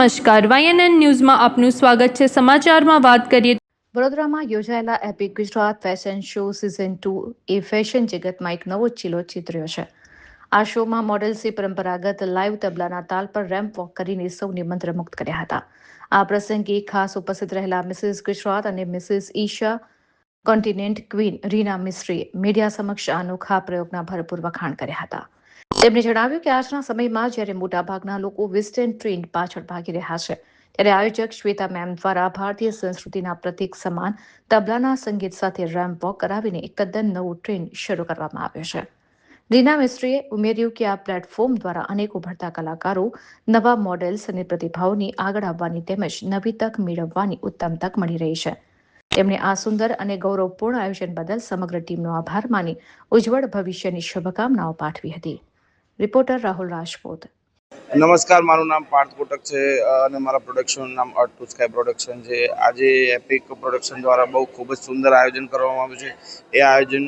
નમસ્કાર, YNN ન્યૂઝમાં આપનું સ્વાગત છે. સમાચારમાં વાત કરીએ. વડોદરામાં યોજાયેલા EPIC Gujarat fashion show season 2 એ ફેશન જગતમાં એક નવો ચીલો ચિતર્યો છે. આ શોમાં મોડેલ્સે પરંપરાગત લાઈવ તબલાના તાલ પર રેમ્પ વોક કરીને સૌને મંત્રમુગ્ધ કર્યા હતા. આ પ્રસંગે ખાસ ઉપસ્થિત રહેલા મિસિસ ગુજરાત અને Mrs Asia continent queen Reena મિસ્ત્રીએ મીડિયા સમક્ષ અનોખા પ્રયોગના ભરપૂર વખાણ કર્યા હતા. તેમણે જણાવ્યું કે આજના સમયમાં જ્યારે મોટાભાગના લોકો વેસ્ટર્ન ટ્રેન્ડ પાછળ ભાગી રહ્યા છે, ત્યારે આયોજક શ્વેતા મેમ દ્વારા ભારતીય સંસ્કૃતિના પ્રતીક સમાન તબલાના સંગીત સાથે રેમ્પ વોક કરાવીને એક તદ્દન નવું ટ્રેન્ડ શરૂ કરવામાં આવ્યો છે. રીના મિસ્ત્રીએ ઉમેર્યું કે આ પ્લેટફોર્મ દ્વારા અનેક ઉભરતા કલાકારો, નવા મોડેલ્સ અને પ્રતિભાઓની આગળ આવવાની તેમજ નવી તક મેળવવાની ઉત્તમ તક મળી રહી છે. તેમણે આ સુંદર અને ગૌરવપૂર્ણ આયોજન બદલ સમગ્ર ટીમનો આભાર માની ઉજ્જવળ ભવિષ્યની શુભકામનાઓ પાઠવી હતી. રિપોર્ટર રાહુલ રાજપૂત. નમસ્કાર, મારું નામ પાર્થ કોટક છે અને મારા પ્રોડક્શનનું નામ અર્થ ટુ સ્કાય પ્રોડક્શન છે. આજે એપિક પ્રોડક્શન દ્વારા બહુ ખૂબ જ સુંદર આયોજન કરવામાં આવ્યું છે. એ આયોજન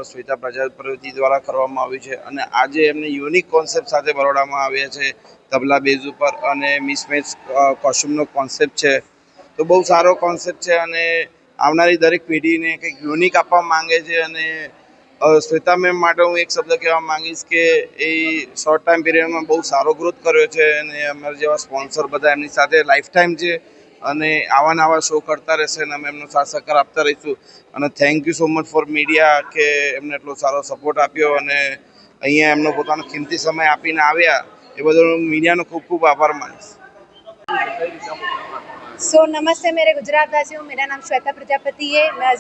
શ્વેતા પ્રજાપતિ દ્વારા કરવામાં આવ્યું છે અને આજે એમને યુનિક કોન્સેપ્ટ સાથે બરોડામાં આવ્યા છે. તબલા બેઝ ઉપર અને મિસમેચ કોસ્ચ્યુમનો કોન્સેપ્ટ છે. તો બહુ સારો કોન્સેપ્ટ છે અને આવનારી દરેક પેઢીને કંઈક યુનિક આપવા માંગે છે. અને શ્વેતા મેમ માટે હું એક શબ્દ કહેવા માંગીશ કે એ શોર્ટ ટાઈમ પીરિયડમાં બહુ સારો ગ્રોથ કર્યો છે અને અમારા જેવા સ્પોન્સર બધા એમની સાથે લાઈફ ટાઈમ છે અને આવા શો કરતા રહેશે અને અમે એમનો સાથ સહકાર આપતા રહીશું. અને thank you so much for media કે એમને એટલો સારો સપોર્ટ આપ્યો અને અહીંયા એમનો પોતાનો કિંમતી સમય આપીને આવ્યા એ બદલ હું મીડિયાનો ખૂબ ખૂબ આભાર માનીશ. सो नमस्ते मेरे गुजरात वासियों, मेरा नाम श्वेता प्रजापति है. मैं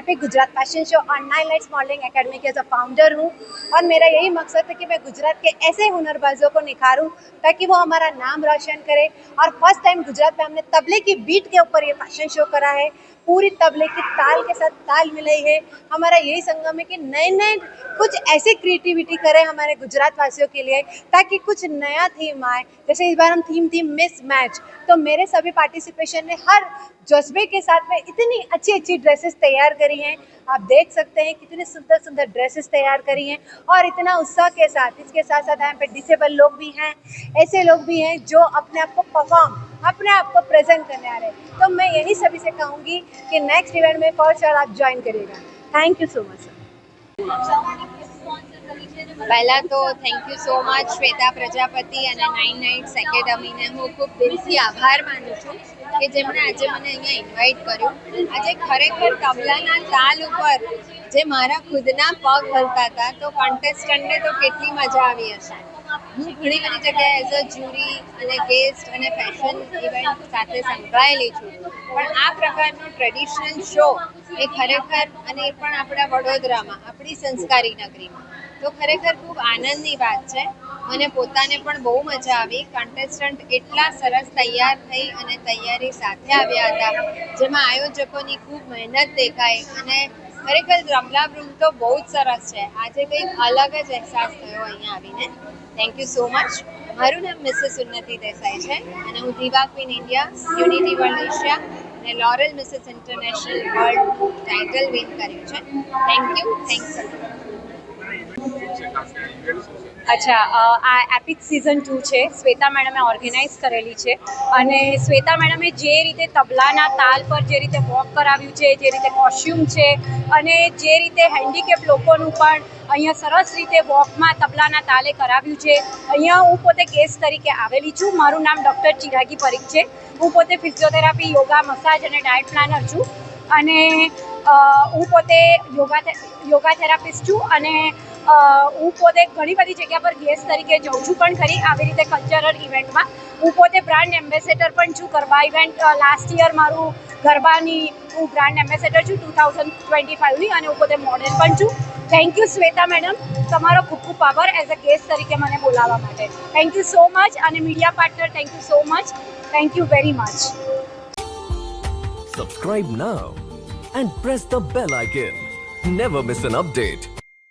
एपिक गुजरात फैशन शो और 9 लाइट्स मॉडलिंग एकेडमी के एज अ फाउंडर हूँ और मेरा यही मकसद है कि मैं गुजरात के ऐसे हुनरबाजों को निखारूं ताकि वो हमारा नाम रोशन करे. और फर्स्ट टाइम गुजरात में हमने तबले की बीट के ऊपर ये फैशन शो करा है. पूरी तबले की ताल के साथ ताल मिलाई है. हमारा यही संगम है कि नए कुछ ऐसी क्रिएटिविटी करें हमारे गुजरात वासियों के लिए ताकि कुछ नया थीम आए. जैसे इस बार हम थीम मिस मैच, तो मेरे सभी पार्टिसिपेशन ने हर जज्बे के साथ में इतनी अच्छी ड्रेसेस तैयार करी हैं. आप देख सकते हैं कितनी सुंदर ड्रेसेस तैयार करी हैं और इतना उत्साह के साथ. इसके साथ साथ यहाँ पे डिसेबल लोग भी हैं, ऐसे लोग भी हैं जो अपने आप को परफॉर्म, अपने आप को प्रेजेंट करने आ रहे हैं. तो मैं यही सभी से कहूँगी कि नेक्स्ट इवेंट में फॉर श्योर आप ज्वाइन करिएगा. Thank you so much. પહેલાં તો thank you so much Shweta Prajapati અને 9 નાઇટ્સ એકેડમીને હું ખૂબ દિલથી આભાર માનું છું કે જેમણે આજે મને અહીંયા ઇન્વાઇટ કર્યું. આજે ખરેખર તબલાના તાલ ઉપર જે મારા ખુદના પગ હલતા હતા તો કોન્ટેસ્ટન્ટને તો કેટલી મજા આવી હશે. હું ઘણી બધી જગ્યાએ એઝ અ જ્યુરી અને ગેસ્ટ અને ફેશન ઇવેન્ટ સાથે સંકળાયેલી છું, પણ આ પ્રકારનો ટ્રેડિશનલ શો એ ખરેખર અને એ પણ આપણા વડોદરામાં, આપણી સંસ્કારી નગરીમાં, તો ખરેખર ખૂબ આનંદની વાત છે. મને પોતાને પણ બહુ મજા આવી. કોન્ટેસ્ટન્ટ એટલા સરસ તૈયાર થઈ અને તૈયારી સાથે આવ્યા હતા જેમાં આયોજકોની ખૂબ મહેનત દેખાઈ અને ખરેખર તબલાવૃંદ તો બહુ જ સરસ છે. આજે કંઈક અલગ જ અહેસાસ થયો અહીંયા આવીને. Thank you so much. મારું નામ મિસિસ ઉન્નતિ દેસાઈ છે અને હું diva queen India, unity world Asia અને laurel Mrs international world title win કર્યું છે. Thank you. Thanks a lot. અચ્છા, આ એપિક સિઝન 2 છે, શ્વેતા મેડમે ઓર્ગેનાઇઝ કરેલી છે અને શ્વેતા મેડમે જે રીતે તબલાના તાલ પર જે રીતે વોક કરાવ્યું છે, જે રીતે કોસ્ચ્યુમ છે અને જે રીતે હેન્ડીકેપ લોકોનું પણ અહીંયા સરસ રીતે વોકમાં તબલાના તાલે કરાવ્યું છે. અહીંયા હું પોતે ગેસ્ટ તરીકે આવેલી છું. મારું નામ ડૉક્ટર ચિરાગી પરીખ છે. હું પોતે ફિઝિયોથેરાપી, યોગા, મસાજ અને ડાયટ પ્લાનર છું અને હું પોતે યોગા થેરાપિસ્ટ છું અને હું પોતે ઘણી બધી જગ્યા પર ગેસ્ટ તરીકે જાઉં છું પણ ખરી આવી રીતે કલ્ચરલ ઇવેન્ટમાં. હું પોતે બ્રાન્ડ એમ્બેસેડર પણ છું. ગરબા ઇવેન્ટ લાસ્ટ યર મારું ગરબાની હું બ્રાન્ડ એમ્બેસેડર છું 2025ની અને હું પોતે મોડેલ પણ છું. થેન્ક યુ શ્વેતા મેડમ, તમારો ખૂબ ખૂબ આભાર એઝ અ ગેસ્ટ તરીકે મને બોલાવવા માટે. થેન્ક યુ સો મચ અને media partner thank you so much. Thank you very much. Subscribe now and press the bell icon. Never miss an update.